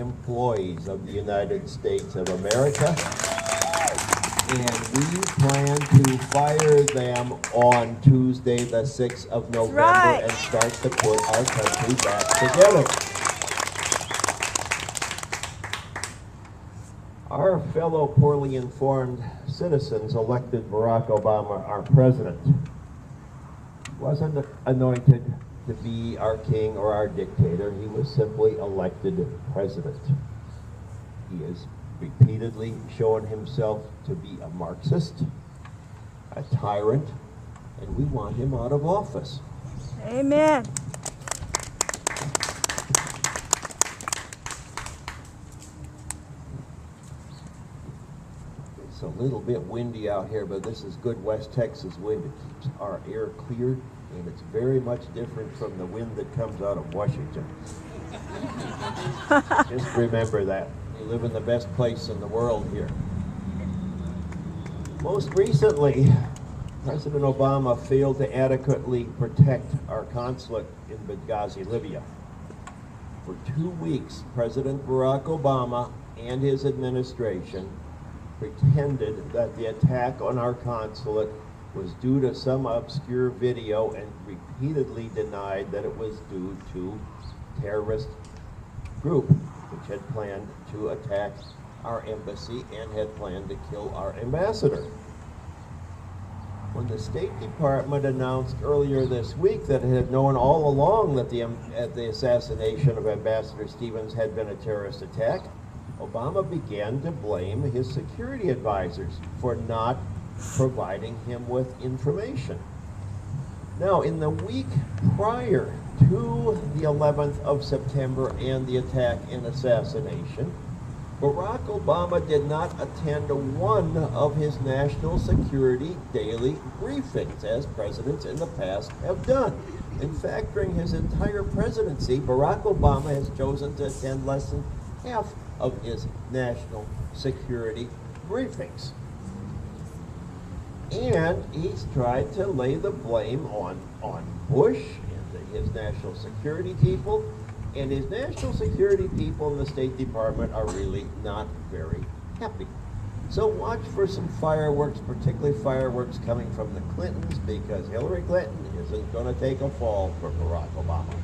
employees of the United States of America. And we plan to fire them on Tuesday, the 6th of November, right. and start to put our country back together. Our fellow poorly informed citizens elected Barack Obama our president. He wasn't anointed to be our king or our dictator. He was simply elected president. He has repeatedly shown himself to be a Marxist, a tyrant, and we want him out of office. Amen. It's a little bit windy out here, but this is good West Texas wind. It keeps our air clear, and it's very much different from the wind that comes out of Washington. Just remember that. We live in the best place in the world here. Most recently, President Obama failed to adequately protect our consulate in Benghazi, Libya. For 2 weeks, President Barack Obama and his administration pretended that the attack on our consulate was due to some obscure video and repeatedly denied that it was due to terrorist group which had planned to attack our embassy and had planned to kill our ambassador. When the State Department announced earlier this week that it had known all along that the assassination of Ambassador Stevens had been a terrorist attack, Obama began to blame his security advisors for not providing him with information. Now, in the week prior to the 11th of September and the attack and assassination, Barack Obama did not attend one of his national security daily briefings, as presidents in the past have done. In fact, during his entire presidency, Barack Obama has chosen to attend less than half of his national security briefings. And he's tried to lay the blame on Bush and his national security people, and his national security people in the State Department are really not very happy. So watch for some fireworks, particularly fireworks coming from the Clintons, because Hillary Clinton isn't going to take a fall for Barack Obama.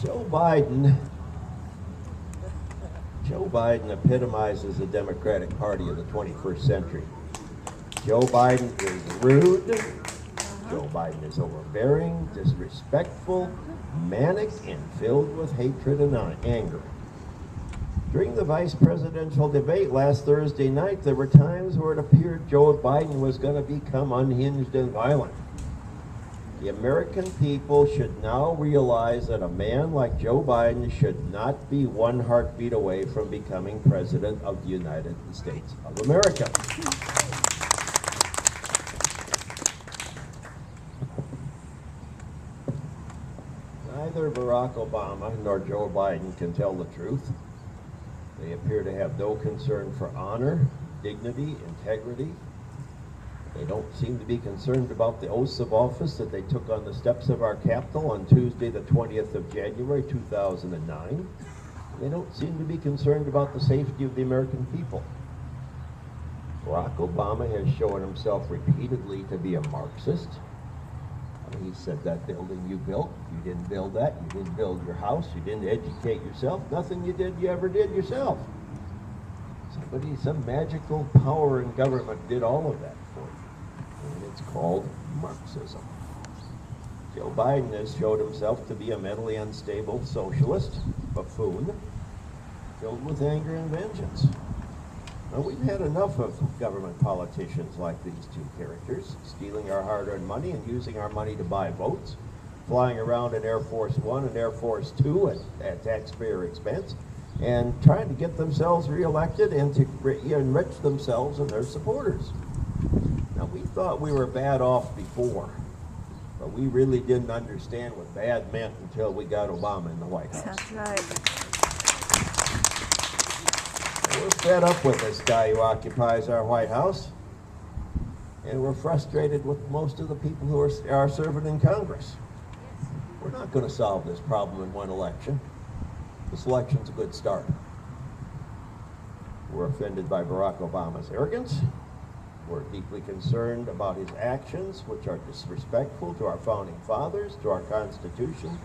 Joe Biden epitomizes the Democratic Party of the 21st century. Joe Biden is rude. Joe Biden is overbearing, disrespectful, manic, and filled with hatred and anger. During the vice presidential debate last Thursday night, there were times where it appeared Joe Biden was going to become unhinged and violent. The American people should now realize that a man like Joe Biden should not be one heartbeat away from becoming president of the United States of America. Neither Barack Obama nor Joe Biden can tell the truth. They appear to have no concern for honor, dignity, integrity. They don't seem to be concerned about the oaths of office that they took on the steps of our Capitol on Tuesday, the 20th of January, 2009. They don't seem to be concerned about the safety of the American people. Barack Obama has shown himself repeatedly to be a Marxist. He said that building you built, you didn't build that, you didn't build your house, you didn't educate yourself, nothing you ever did yourself. Some magical power in government did all of that for you. And it's called Marxism. Joe Biden has showed himself to be a mentally unstable socialist, buffoon, filled with anger and vengeance. Now, we've had enough of government politicians like these two characters, stealing our hard-earned money and using our money to buy votes, flying around in Air Force One and Air Force Two at taxpayer expense, and trying to get themselves reelected and to enrich themselves and their supporters. Now, we thought we were bad off before, but we really didn't understand what bad meant until we got Obama in the White House. That's right. We're fed up with this guy who occupies our White House, and we're frustrated with most of the people who are serving in Congress. We're not going to solve this problem in one election. This election's a good start. We're offended by Barack Obama's arrogance. We're deeply concerned about his actions, which are disrespectful to our founding fathers, to our Constitution,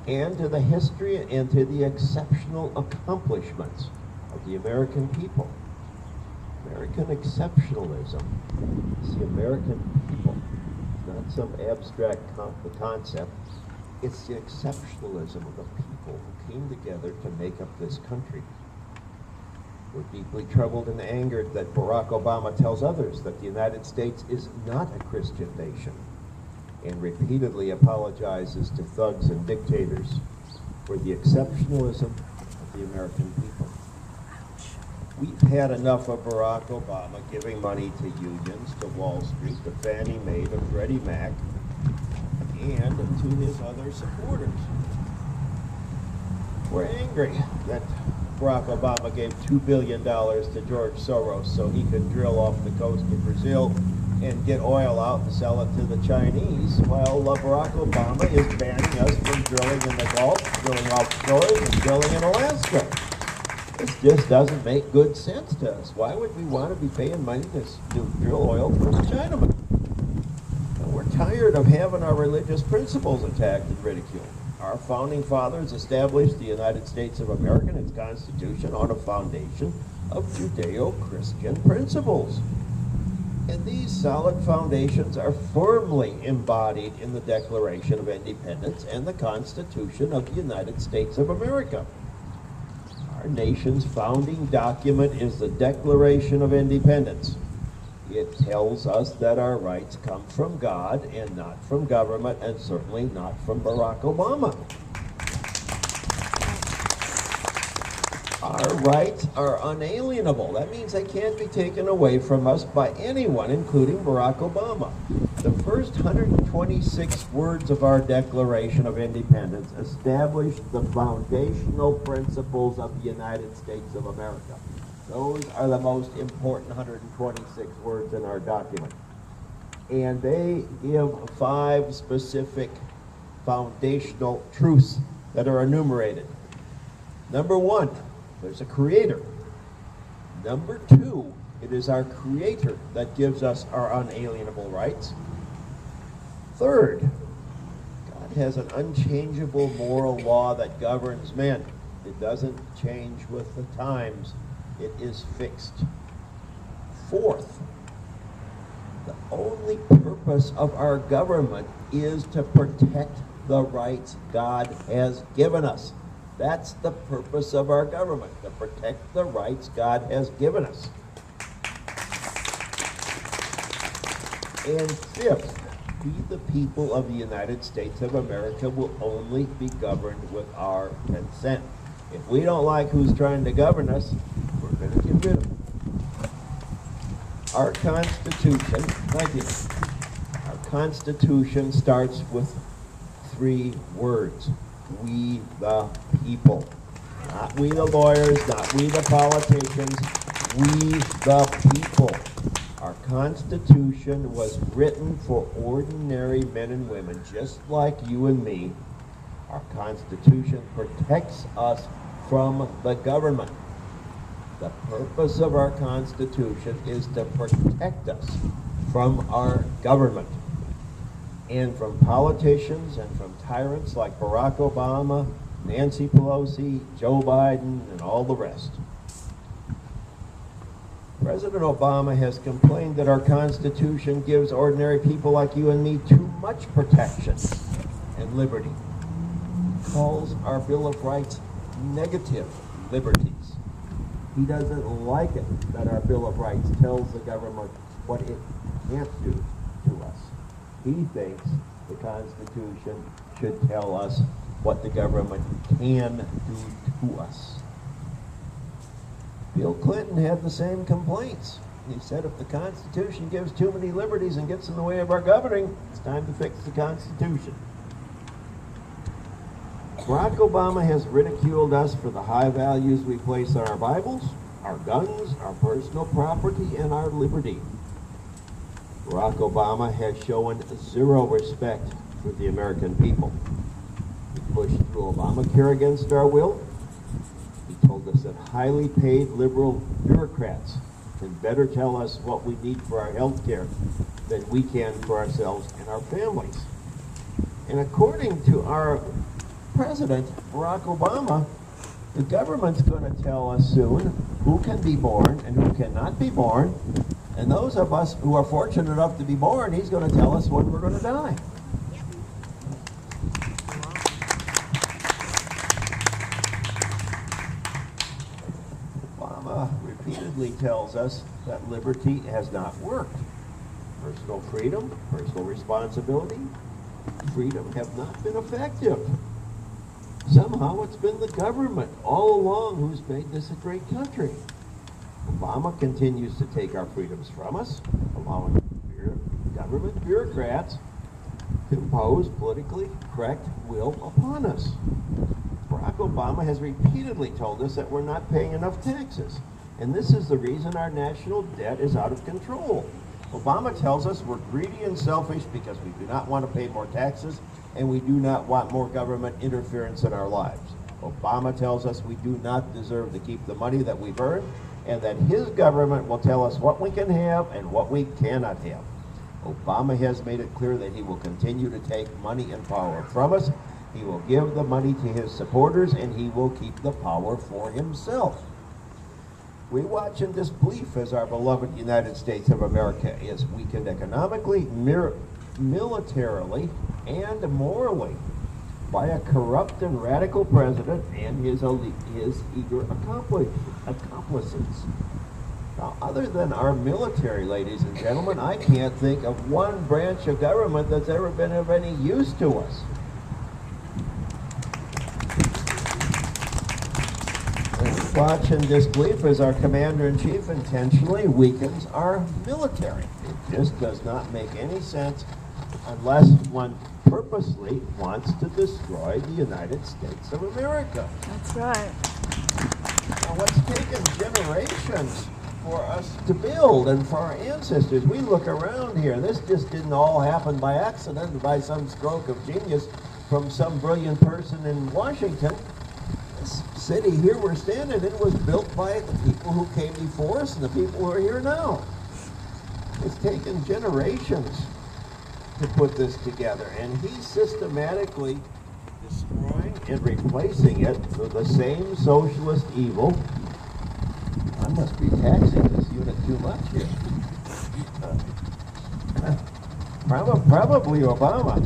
and to the history and to the exceptional accomplishments of the American people. American exceptionalism is the American people, not some abstract concept. It's the exceptionalism of the people who came together to make up this country. We're deeply troubled and angered that Barack Obama tells others that the United States is not a Christian nation and repeatedly apologizes to thugs and dictators for the exceptionalism of the American people. We've had enough of Barack Obama giving money to unions, to Wall Street, to Fannie Mae, to Freddie Mac, and to his other supporters. We're angry that Barack Obama gave $2 billion to George Soros so he could drill off the coast of Brazil and get oil out and sell it to the Chinese, while Barack Obama is banning us from drilling in the Gulf, drilling offshore, and drilling in Alaska. This just doesn't make good sense to us. Why would we want to be paying money to drill oil for the Chinaman? And we're tired of having our religious principles attacked and ridiculed. Our founding fathers established the United States of America and its Constitution on a foundation of Judeo-Christian principles. And these solid foundations are firmly embodied in the Declaration of Independence and the Constitution of the United States of America. Our nation's founding document is the Declaration of Independence. It tells us that our rights come from God and not from government, and certainly not from Barack Obama. Our rights are unalienable. That means they can't be taken away from us by anyone, including Barack Obama. The first 126 words of our Declaration of Independence establish the foundational principles of the United States of America. Those are the most important 126 words in our document. And they give 5 specific foundational truths that are enumerated. Number 1, there's a creator. Number 2, it is our creator that gives us our unalienable rights. Third, God has an unchangeable moral law that governs men. It doesn't change with the times. It is fixed. Fourth, the only purpose of our government is to protect the rights God has given us. That's the purpose of our government, to protect the rights God has given us. And fifth, we, the people of the United States of America, will only be governed with our consent. If we don't like who's trying to govern us, we're going to get rid of them. Our Constitution, our Constitution starts with 3 words. We the people. Not we the lawyers, not we the politicians, we the people. Our Constitution was written for ordinary men and women, just like you and me. Our Constitution protects us from the government. The purpose of our Constitution is to protect us from our government and from politicians and from tyrants like Barack Obama, Nancy Pelosi, Joe Biden, and all the rest. President Obama has complained that our Constitution gives ordinary people like you and me too much protection and liberty. He calls our Bill of Rights negative liberties. He doesn't like it that our Bill of Rights tells the government what it can't do to us. He thinks the Constitution should tell us what the government can do to us. Bill Clinton had the same complaints. He said if the Constitution gives too many liberties and gets in the way of our governing, it's time to fix the Constitution. Barack Obama has ridiculed us for the high values we place on our Bibles, our guns, our personal property, and our liberty. Barack Obama has shown 0 respect for the American people. pushed through Obamacare against our will. He told us that highly paid liberal bureaucrats can better tell us what we need for our health care than we can for ourselves and our families. And according to our President, Barack Obama, the government's going to tell us soon who can be born and who cannot be born. And those of us who are fortunate enough to be born, he's going to tell us when we're going to die. Obama repeatedly tells us that liberty has not worked. Personal freedom, personal responsibility, freedom have not been effective. Somehow it's been the government all along who's made this a great country. Obama continues to take our freedoms from us, allowing government bureaucrats to impose politically correct will upon us. Barack Obama has repeatedly told us that we're not paying enough taxes, and this is the reason our national debt is out of control. Obama tells us we're greedy and selfish because we do not want to pay more taxes and we do not want more government interference in our lives. Obama tells us we do not deserve to keep the money that we've earned and that his government will tell us what we can have and what we cannot have. Obama has made it clear that he will continue to take money and power from us. He will give the money to his supporters and he will keep the power for himself. We watch in disbelief as our beloved United States of America is weakened economically, militarily, and morally by a corrupt and radical president and his eager accomplices. Now, other than our military, ladies and gentlemen, I can't think of one branch of government that's ever been of any use to us. Watch in disbelief as our commander-in-chief intentionally weakens our military. It just does not make any sense unless one purposely wants to destroy the United States of America. That's right. Now, what's taken generations for us to build and for our ancestors, we look around here. This just didn't all happen by accident, by some stroke of genius from some brilliant person in Washington. This city here we're standing in was built by the people who came before us and the people who are here now. It's taken generations to put this together, and he's systematically destroying and replacing it with the same socialist evil. I must be taxing this unit too much here. Probably Obama.